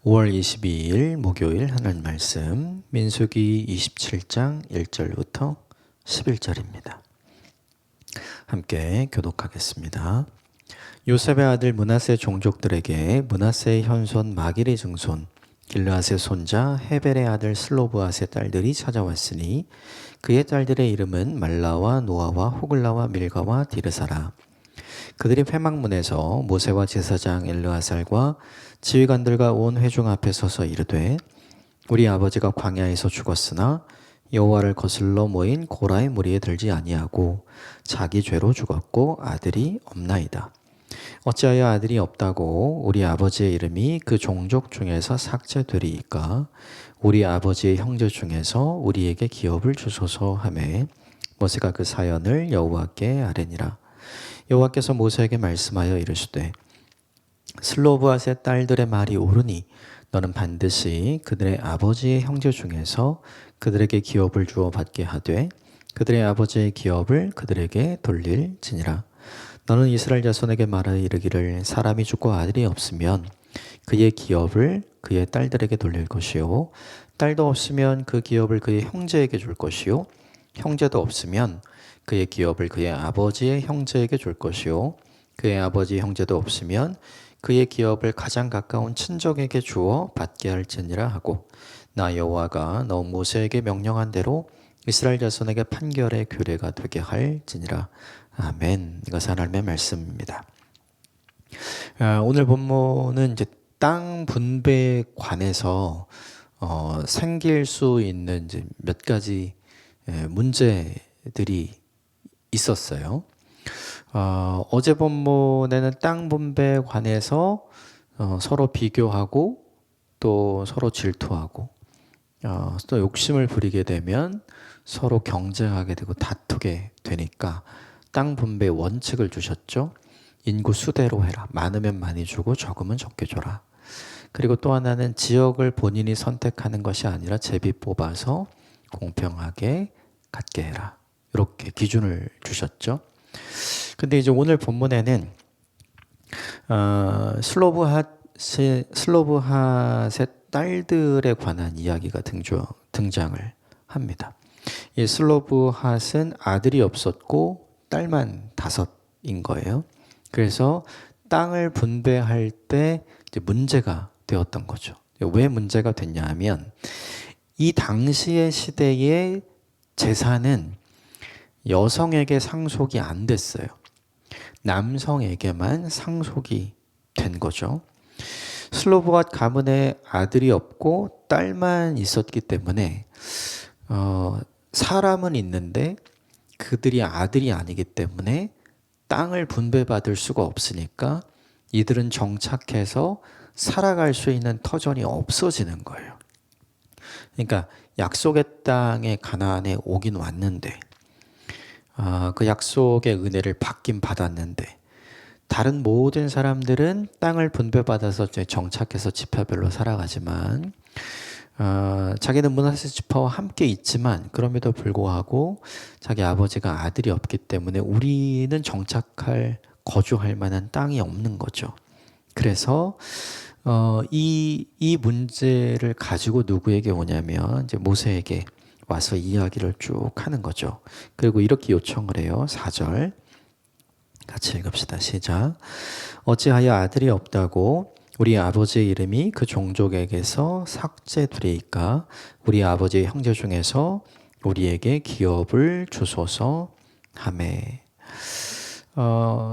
5월 22일 목요일 하나님 말씀 민수기 27장 1절부터 11절입니다. 함께 교독하겠습니다. 요셉의 아들 므낫세 종족들에게 므낫세의 현손 마길의 증손 길르앗의 손자 헤벨의 아들 슬로브앗의 딸들이 찾아왔으니 그의 딸들의 이름은 말라와 노아와 호글라와 밀가와 디르사라. 그들이 회막문에서 모세와 제사장 엘르아살과 지휘관들과 온 회중 앞에 서서 이르되 우리 아버지가 광야에서 죽었으나 여호와를 거슬러 모인 고라의 무리에 들지 아니하고 자기 죄로 죽었고 아들이 없나이다. 어찌하여 아들이 없다고 우리 아버지의 이름이 그 종족 중에서 삭제되리이까? 우리 아버지의 형제 중에서 우리에게 기업을 주소서 하매 모세가 그 사연을 여호와께 아뢰니라. 여호와께서 모세에게 말씀하여 이르시되 슬로브앗의 딸들의 말이 옳으니 너는 반드시 그들의 아버지의 형제 중에서 그들에게 기업을 주어 받게 하되 그들의 아버지의 기업을 그들에게 돌릴지니라. 너는 이스라엘 자손에게 말하여 이르기를 사람이 죽고 아들이 없으면 그의 기업을 그의 딸들에게 돌릴 것이요 딸도 없으면 그 기업을 그의 형제에게 줄 것이요 형제도 없으면 그의 기업을 그의 아버지의 형제에게 줄 것이요 그의 아버지 형제도 없으면 그의 기업을 가장 가까운 친족에게 주어 받게 할지니라 하고 나 여호와가 너 모세에게 명령한 대로 이스라엘 자손에게 판결의 규례가 되게 할지니라. 아멘. 이것은 하나님의 말씀입니다. 오늘 본문은 이제 땅 분배에 관해서 생길 수 있는 이제 몇 가지 문제들이 있었어요. 어제 본문에는 땅 분배에 관해서 서로 비교하고 또 서로 질투하고 또 욕심을 부리게 되면 서로 경쟁하게 되고 다투게 되니까 땅 분배 원칙을 주셨죠. 인구 수대로 해라. 많으면 많이 주고 적으면 적게 줘라. 그리고 또 하나는 지역을 본인이 선택하는 것이 아니라 제비 뽑아서 공평하게 갖게 해라. 이렇게 기준을 주셨죠. 근데 이제 오늘 본문에는 슬로브핫의 딸들에 관한 이야기가 등장을 합니다. 이 슬로브핫은 아들이 없었고 딸만 5인 거예요. 그래서 땅을 분배할 때 이제 문제가 되었던 거죠. 왜 문제가 됐냐 하면 이 당시의 시대의 재산은 여성에게 상속이 안 됐어요. 남성에게만 상속이 된 거죠. 슬로브앗 가문에 아들이 없고 딸만 있었기 때문에 사람은 있는데 그들이 아들이 아니기 때문에 땅을 분배받을 수가 없으니까 이들은 정착해서 살아갈 수 있는 터전이 없어지는 거예요. 그러니까 약속의 땅에 가나안에 오긴 왔는데 그 약속의 은혜를 받긴 받았는데 다른 모든 사람들은 땅을 분배받아서 정착해서 지파별로 살아가지만 자기는 므낫세 지파와 함께 있지만 그럼에도 불구하고 자기 아버지가 아들이 없기 때문에 우리는 거주할 만한 땅이 없는 거죠. 그래서 이 문제를 가지고 누구에게 오냐면 이제 모세에게 와서 이야기를 쭉 하는 거죠. 그리고 이렇게 요청을 해요. 4절 같이 읽읍시다. 시작. 어찌하여 아들이 없다고 우리 아버지의 이름이 그 종족에게서 삭제되리이까? 우리 아버지의 형제 중에서 우리에게 기업을 주소서 하매.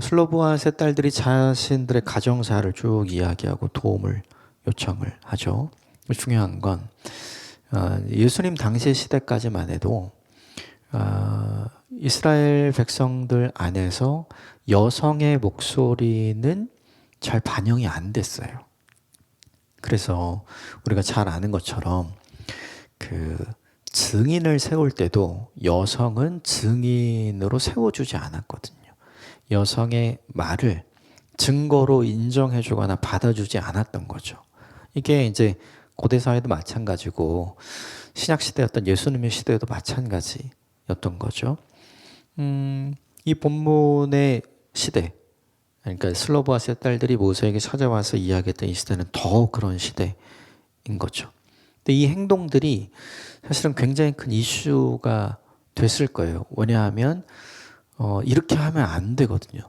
슬로브앗의 딸들이 자신들의 가정사를 쭉 이야기하고 도움을 요청을 하죠. 중요한 건 예수님 당시 시대까지만 해도 이스라엘 백성들 안에서 여성의 목소리는 잘 반영이 안 됐어요. 그래서 우리가 잘 아는 것처럼 그 증인을 세울 때도 여성은 증인으로 세워주지 않았거든요. 여성의 말을 증거로 인정해주거나 받아주지 않았던 거죠. 이게 이제 고대 사회도 마찬가지고 신약 시대였던 예수님의 시대에도 마찬가지였던 거죠. 이 본문의 시대 그러니까 슬로보아스의 딸들이 모세에게 찾아와서 이야기했던 이 시대는 더 그런 시대인 거죠. 근데 이 행동들이 사실은 굉장히 큰 이슈가 됐을 거예요. 왜냐하면 이렇게 하면 안 되거든요.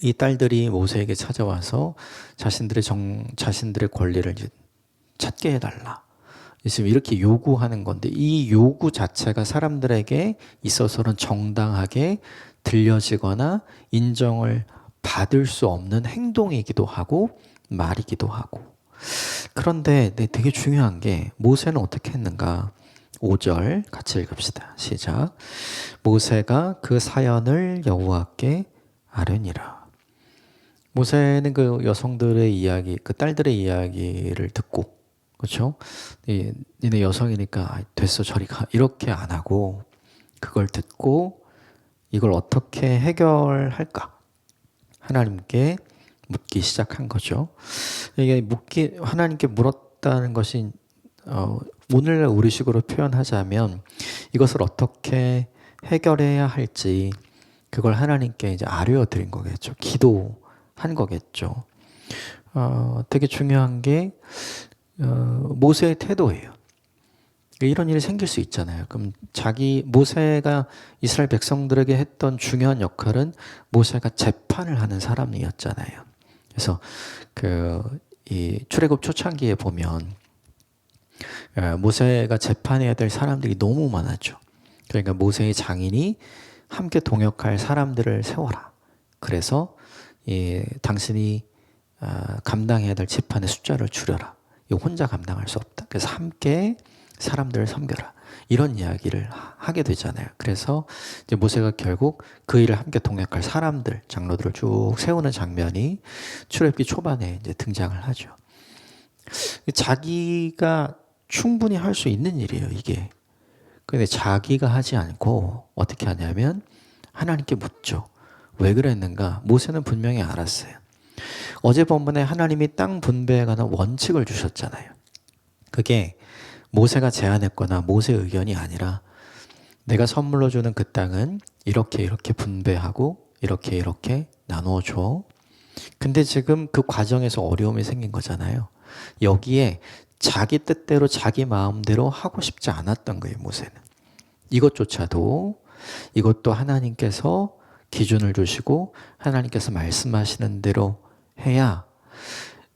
이 딸들이 모세에게 찾아와서 자신들의 권리를 이제 찾게 해달라. 지금 이렇게 요구하는 건데 이 요구 자체가 사람들에게 있어서는 정당하게 들려지거나 인정을 받을 수 없는 행동이기도 하고 말이기도 하고. 그런데 되게 중요한 게 모세는 어떻게 했는가? 5절 같이 읽읍시다. 시작. 모세가 그 사연을 여호와께 아뢰니라. 모세는 그 여성들의 이야기, 그 딸들의 이야기를 듣고, 그렇죠? 니네 여성이니까 됐어 저리 가 이렇게 안 하고 그걸 듣고 이걸 어떻게 해결할까? 하나님께 묻기 시작한 거죠. 이게 하나님께 물었다는 것이 오늘날 우리식으로 표현하자면 이것을 어떻게 해결해야 할지 그걸 하나님께 이제 아뢰어드린 거겠죠. 기도한 거겠죠. 되게 중요한 게 모세의 태도예요. 이런 일이 생길 수 있잖아요. 그럼 모세가 이스라엘 백성들에게 했던 중요한 역할은 모세가 재판을 하는 사람이었잖아요. 그래서 이 출애굽 초창기에 보면 모세가 재판해야 될 사람들이 너무 많았죠. 그러니까 모세의 장인이 함께 동역할 사람들을 세워라. 그래서 당신이 감당해야 될 재판의 숫자를 줄여라. 이거 혼자 감당할 수 없다. 그래서 함께 사람들을 섬겨라. 이런 이야기를 하게 되잖아요. 그래서 이제 모세가 결국 그 일을 함께 동역할 사람들, 장로들을 쭉 세우는 장면이 출애굽기 초반에 이제 등장을 하죠. 자기가 충분히 할 수 있는 일이에요, 이게. 근데 자기가 하지 않고 어떻게 하냐면 하나님께 묻죠. 왜 그랬는가? 모세는 분명히 알았어요. 어제 본문에 하나님이 땅 분배에 관한 원칙을 주셨잖아요. 그게 모세가 제안했거나 모세의 의견이 아니라 내가 선물로 주는 그 땅은 이렇게 분배하고 이렇게 나누어 줘. 근데 지금 그 과정에서 어려움이 생긴 거잖아요. 여기에 자기 뜻대로 자기 마음대로 하고 싶지 않았던 거예요, 모세는. 이것도 하나님께서 기준을 주시고 하나님께서 말씀하시는 대로 해야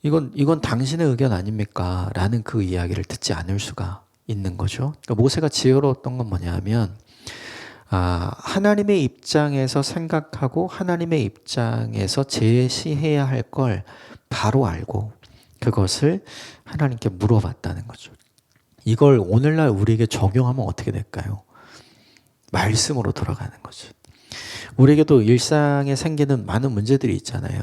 이건 당신의 의견 아닙니까? 라는 그 이야기를 듣지 않을 수가 있는 거죠. 그러니까 모세가 지혜로웠던 건 뭐냐면 하나님의 입장에서 생각하고 하나님의 입장에서 제시해야 할 걸 바로 알고 그것을 하나님께 물어봤다는 거죠. 이걸 오늘날 우리에게 적용하면 어떻게 될까요? 말씀으로 돌아가는 거죠. 우리에게도 일상에 생기는 많은 문제들이 있잖아요.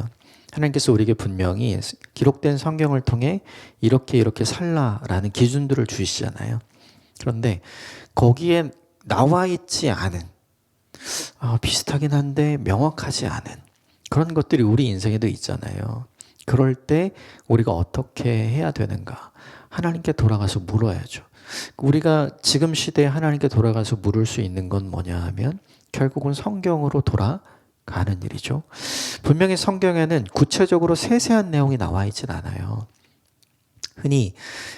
하나님께서 우리에게 분명히 기록된 성경을 통해 이렇게 살라라는 기준들을 주시잖아요. 그런데 거기에 나와 있지 않은 비슷하긴 한데 명확하지 않은 그런 것들이 우리 인생에도 있잖아요. 그럴 때 우리가 어떻게 해야 되는가? 하나님께 돌아가서 물어야죠. 우리가 지금 시대에 하나님께 돌아가서 물을 수 있는 건 뭐냐 하면 결국은 성경으로 돌아가는 일이죠. 분명히 성경에는 구체적으로 세세한 내용이 나와 있진 않아요. 흔히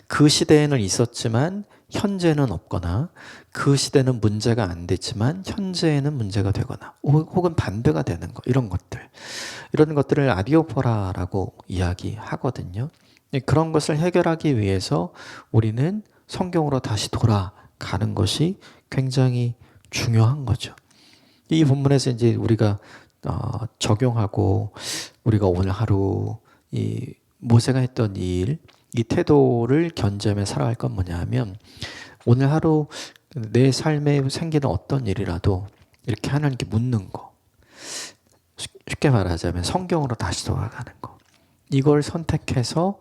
그 시대에는 있었지만 현재는 없거나 그 시대는 문제가 안 됐지만 현재에는 문제가 되거나 혹은 반대가 되는 거 이런 것들을 아디오포라라고 이야기하거든요. 그런 것을 해결하기 위해서 우리는 성경으로 다시 돌아가는 것이 굉장히 중요한 거죠. 이 본문에서 이제 우리가 적용하고 우리가 오늘 하루 이 모세가 했던 일, 이 태도를 견지하며 살아갈 건 뭐냐 하면 오늘 하루 내 삶에 생기는 어떤 일이라도 이렇게 하나님께 묻는 거. 쉽게 말하자면 성경으로 다시 돌아가는 거. 이걸 선택해서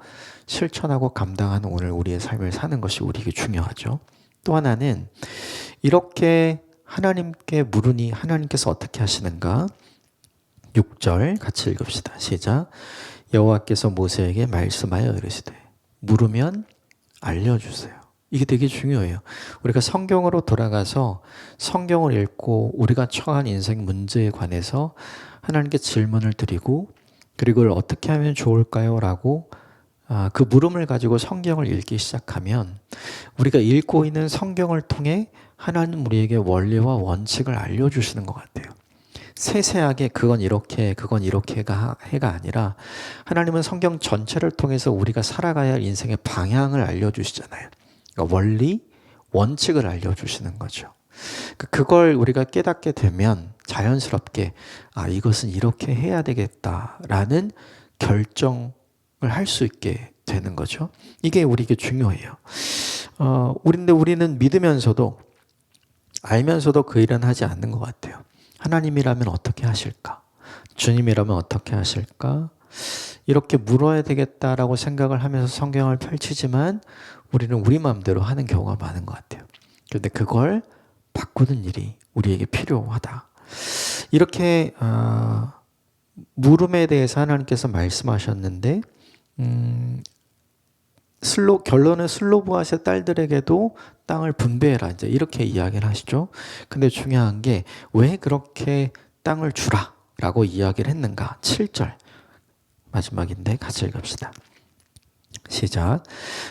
실천하고 감당하는 오늘 우리의 삶을 사는 것이 우리에게 중요하죠. 또 하나는 이렇게 하나님께 물으니 하나님께서 어떻게 하시는가? 6절 같이 읽읍시다. 시작. 여호와께서 모세에게 말씀하여 이르시되 물으면 알려주세요. 이게 되게 중요해요. 우리가 성경으로 돌아가서 성경을 읽고 우리가 처한 인생 문제에 관해서 하나님께 질문을 드리고 그리고 그걸 어떻게 하면 좋을까요? 라고 그 물음을 가지고 성경을 읽기 시작하면 우리가 읽고 있는 성경을 통해 하나님 우리에게 원리와 원칙을 알려주시는 것 같아요. 세세하게 그건 이렇게가 해가 아니라 하나님은 성경 전체를 통해서 우리가 살아가야 할 인생의 방향을 알려주시잖아요. 그러니까 원리, 원칙을 알려주시는 거죠. 그걸 우리가 깨닫게 되면 자연스럽게 이것은 이렇게 해야 되겠다라는 결정을 할 수 있게 되는 거죠. 이게 우리에게 중요해요. 근데 우리는 믿으면서도 알면서도 그 일은 하지 않는 것 같아요. 하나님이라면 어떻게 하실까? 주님이라면 어떻게 하실까? 이렇게 물어야 되겠다라고 생각을 하면서 성경을 펼치지만 우리는 우리 마음대로 하는 경우가 많은 것 같아요. 그런데 그걸 바꾸는 일이 우리에게 필요하다. 이렇게 물음에 대해서 하나님께서 말씀하셨는데 결론은 슬로브아스의 딸들에게도 땅을 분배해라 이제 이렇게 이야기를 하시죠. 근데 중요한 게 왜 그렇게 땅을 주라라고 이야기를 했는가? 7절 마지막인데 같이 읽읍시다. 시작.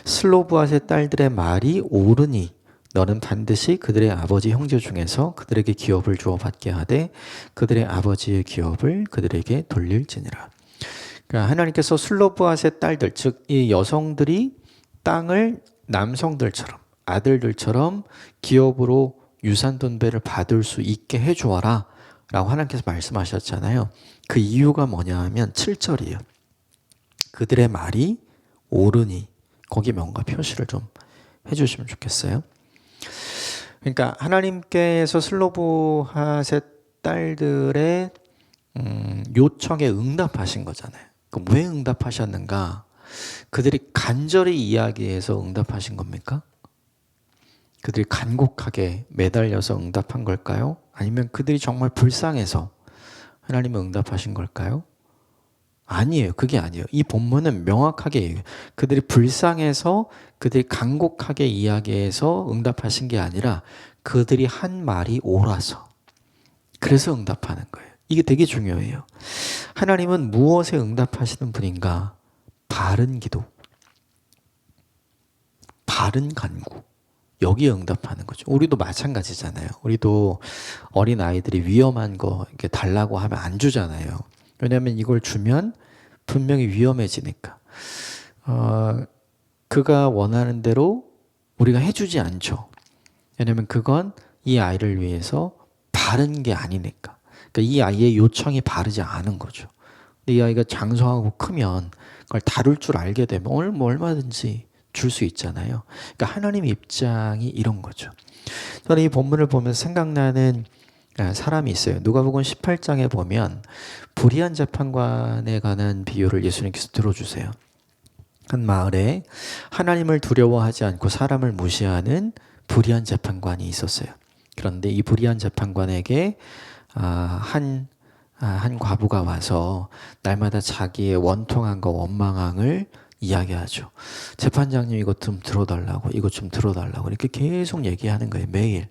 슬로브아스의 딸들의 말이 옳으니 너는 반드시 그들의 아버지 형제 중에서 그들에게 기업을 주어 받게 하되 그들의 아버지의 기업을 그들에게 돌릴지니라. 그러니까 하나님께서 슬로브아스의 딸들, 즉 이 여성들이 땅을 남성들처럼 아들들처럼 기업으로 유산 분배를 받을 수 있게 해주어라 라고 하나님께서 말씀하셨잖아요. 그 이유가 뭐냐 하면 7절이에요. 그들의 말이 옳으니 거기 뭔가 표시를 좀 해주시면 좋겠어요. 그러니까 하나님께서 슬로브핫의 딸들의 요청에 응답하신 거잖아요. 그럼 왜 응답하셨는가? 그들이 간절히 이야기해서 응답하신 겁니까? 그들이 간곡하게 매달려서 응답한 걸까요? 아니면 그들이 정말 불쌍해서 하나님은 응답하신 걸까요? 아니에요. 그게 아니에요. 이 본문은 명확하게 얘기해요. 그들이 불쌍해서 그들이 간곡하게 이야기해서 응답하신 게 아니라 그들이 한 말이 옳아서 그래서 응답하는 거예요. 이게 되게 중요해요. 하나님은 무엇에 응답하시는 분인가? 바른 기도, 바른 간구, 여기에 응답하는 거죠. 우리도 마찬가지잖아요. 우리도 어린 아이들이 위험한 거 이렇게 달라고 하면 안 주잖아요. 왜냐하면 이걸 주면 분명히 위험해지니까. 그가 원하는 대로 우리가 해주지 않죠. 왜냐하면 그건 이 아이를 위해서 바른 게 아니니까. 그러니까 이 아이의 요청이 바르지 않은 거죠. 근데 이 아이가 장성하고 크면 그걸 다룰 줄 알게 되면 얼마든지 줄 수 있잖아요. 그러니까 하나님의 입장이 이런 거죠. 저는 이 본문을 보면서 생각나는 사람이 있어요. 누가복음 18장에 보면 불의한 재판관에 관한 비유를 예수님께서 들어주세요. 한 마을에 하나님을 두려워하지 않고 사람을 무시하는 불의한 재판관이 있었어요. 그런데 이 불의한 재판관에게 한 과부가 와서 날마다 자기의 원통함과 원망함을 이야기하죠. 재판장님 이것 좀 들어달라고, 이것 좀 들어달라고 이렇게 계속 얘기하는 거예요. 매일.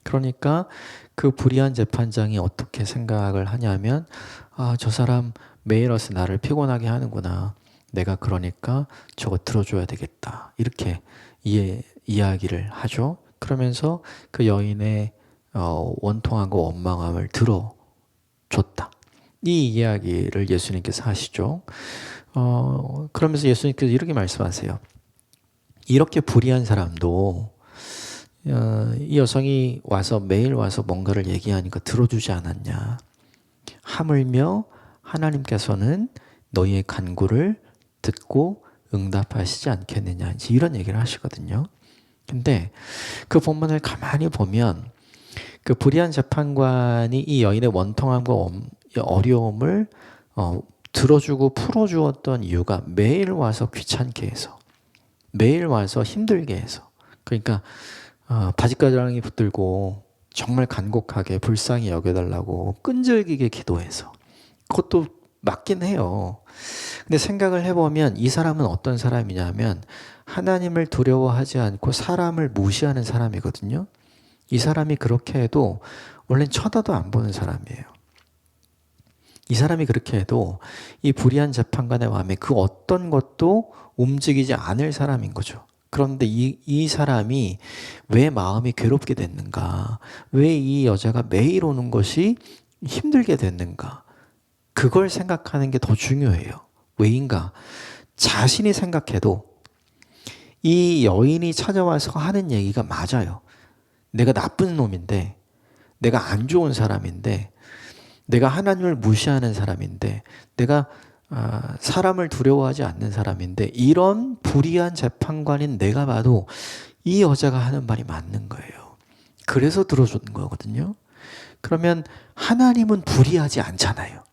그러니까 그 불의한 재판장이 어떻게 생각을 하냐면 저 사람 매일 와서 나를 피곤하게 하는구나. 내가 그러니까 저거 들어줘야 되겠다. 이렇게 이야기를 하죠. 그러면서 그 여인의 원통함과 원망함을 들어줬다. 이 이야기를 예수님께서 하시죠. 그러면서 예수님께서 이렇게 말씀하세요. 이렇게 불의한 사람도 이 여성이 와서 매일 와서 뭔가를 얘기하니까 들어주지 않았냐. 하물며 하나님께서는 너희의 간구를 듣고 응답하시지 않겠느냐. 이런 얘기를 하시거든요. 근데 그 본문을 가만히 보면 그 불의한 재판관이 이 여인의 원통함과 어려움을 들어주고 풀어주었던 이유가 매일 와서 귀찮게 해서, 매일 와서 힘들게 해서, 그러니까 바지가랑이 붙들고 정말 간곡하게 불쌍히 여겨달라고 끈질기게 기도해서, 그것도 맞긴 해요. 근데 생각을 해보면 이 사람은 어떤 사람이냐면 하나님을 두려워하지 않고 사람을 무시하는 사람이거든요. 이 사람이 그렇게 해도 원래는 쳐다도 안 보는 사람이에요. 이 사람이 그렇게 해도 이 불의한 재판관의 마음에 그 어떤 것도 움직이지 않을 사람인 거죠. 그런데 이 사람이 왜 마음이 괴롭게 됐는가? 왜 이 여자가 매일 오는 것이 힘들게 됐는가? 그걸 생각하는 게 더 중요해요. 왜인가? 자신이 생각해도 이 여인이 찾아와서 하는 얘기가 맞아요. 내가 나쁜 놈인데, 내가 안 좋은 사람인데, 내가 하나님을 무시하는 사람인데, 내가 사람을 두려워하지 않는 사람인데, 이런 불의한 재판관인 내가 봐도 이 여자가 하는 말이 맞는 거예요. 그래서 들어주는 거거든요. 그러면 하나님은 불의하지 않잖아요.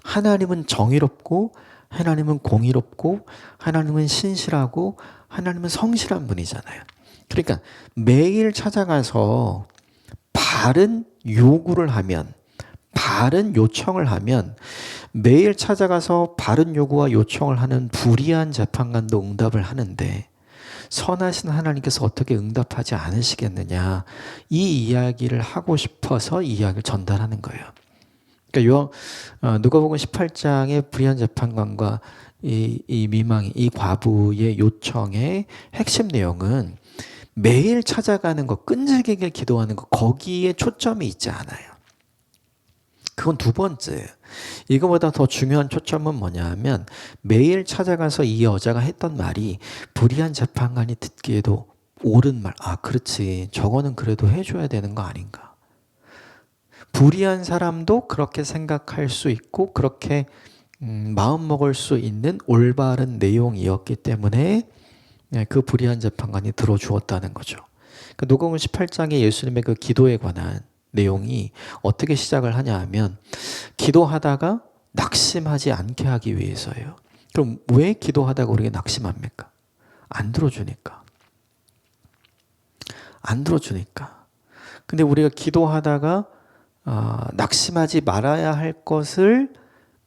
하나님은 정의롭고, 하나님은 공의롭고, 하나님은 신실하고, 하나님은 성실한 분이잖아요. 그러니까 매일 찾아가서 바른 요구를 하면, 바른 요청을 하면, 매일 찾아가서 바른 요구와 요청을 하는 불의한 재판관도 응답을 하는데 선하신 하나님께서 어떻게 응답하지 않으시겠느냐, 이 이야기를 하고 싶어서 이 이야기를 전달하는 거예요. 그러니까 누가복음 18장의 불의한 재판관과 이 미망이, 이 과부의 요청의 핵심 내용은 매일 찾아가는 것, 끈질기게 기도하는 것, 거기에 초점이 있지 않아요. 그건 두 번째예요. 이거보다 더 중요한 초점은 뭐냐 하면 매일 찾아가서 이 여자가 했던 말이 불의한 재판관이 듣기에도 옳은 말, 아 그렇지, 저거는 그래도 해줘야 되는 거 아닌가. 불의한 사람도 그렇게 생각할 수 있고 그렇게 마음먹을 수 있는 올바른 내용이었기 때문에 그 불의한 재판관이 들어주었다는 거죠. 그 누가복음 18장에 예수님의 그 기도에 관한 내용이 어떻게 시작을 하냐 하면 기도하다가 낙심하지 않게 하기 위해서예요. 그럼 왜 기도하다가 우리가 낙심합니까? 안 들어주니까. 안 들어주니까. 근데 우리가 기도하다가 낙심하지 말아야 할 것을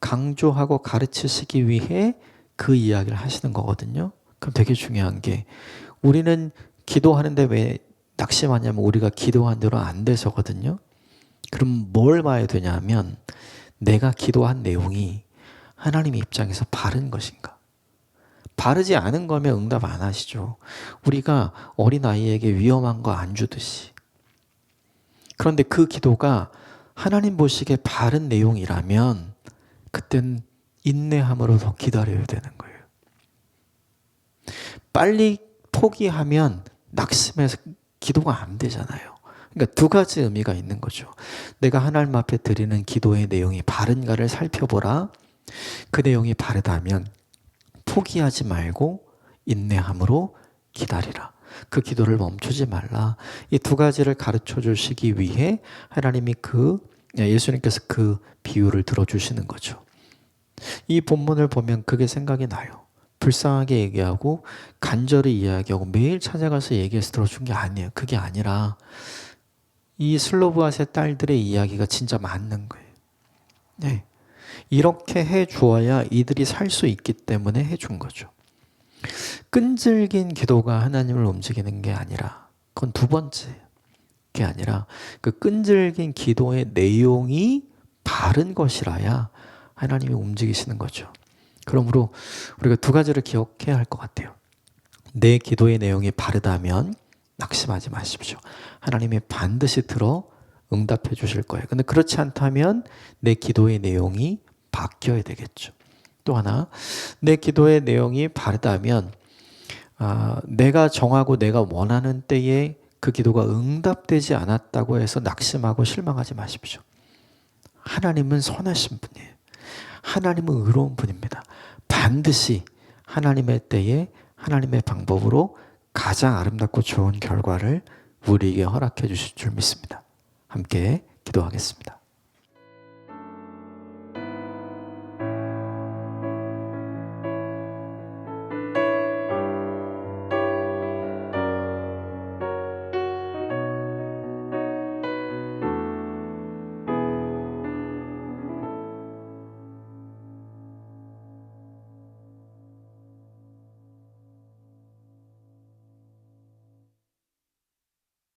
강조하고 가르치시기 위해 그 이야기를 하시는 거거든요. 그럼 되게 중요한 게 우리는 기도하는데 왜 낙심하냐면 우리가 기도한 대로 안 돼서거든요. 그럼 뭘 봐야 되냐면 내가 기도한 내용이 하나님 입장에서 바른 것인가? 바르지 않은 거면 응답 안 하시죠. 우리가 어린아이에게 위험한 거 안 주듯이. 그런데 그 기도가 하나님 보시기에 바른 내용이라면 그땐 인내함으로 더 기다려야 되는 거예요. 빨리 포기하면 낙심해서 기도가 안 되잖아요. 그러니까 두 가지 의미가 있는 거죠. 내가 하나님 앞에 드리는 기도의 내용이 바른가를 살펴보라. 그 내용이 바르다면 포기하지 말고 인내함으로 기다리라. 그 기도를 멈추지 말라. 이 두 가지를 가르쳐 주시기 위해 하나님이 예수님께서 그 비유를 들어주시는 거죠. 이 본문을 보면 그게 생각이 나요. 불쌍하게 얘기하고 간절히 이야기하고 매일 찾아가서 얘기해서 들어준 게 아니에요. 그게 아니라 이 슬로브아세 딸들의 이야기가 진짜 맞는 거예요. 네. 이렇게 해 주어야 이들이 살 수 있기 때문에 해준 거죠. 끈질긴 기도가 하나님을 움직이는 게 아니라 그건 두 번째 게 아니라 그 끈질긴 기도의 내용이 바른 것이라야 하나님이 움직이시는 거죠. 그러므로 우리가 두 가지를 기억해야 할 것 같아요. 내 기도의 내용이 바르다면 낙심하지 마십시오. 하나님이 반드시 들어 응답해 주실 거예요. 근데 그렇지 않다면 내 기도의 내용이 바뀌어야 되겠죠. 또 하나, 내 기도의 내용이 바르다면 내가 정하고 내가 원하는 때에 그 기도가 응답되지 않았다고 해서 낙심하고 실망하지 마십시오. 하나님은 선하신 분이에요. 하나님은 의로운 분입니다. 반드시 하나님의 때에 하나님의 방법으로 가장 아름답고 좋은 결과를 우리에게 허락해 주실 줄 믿습니다. 함께 기도하겠습니다.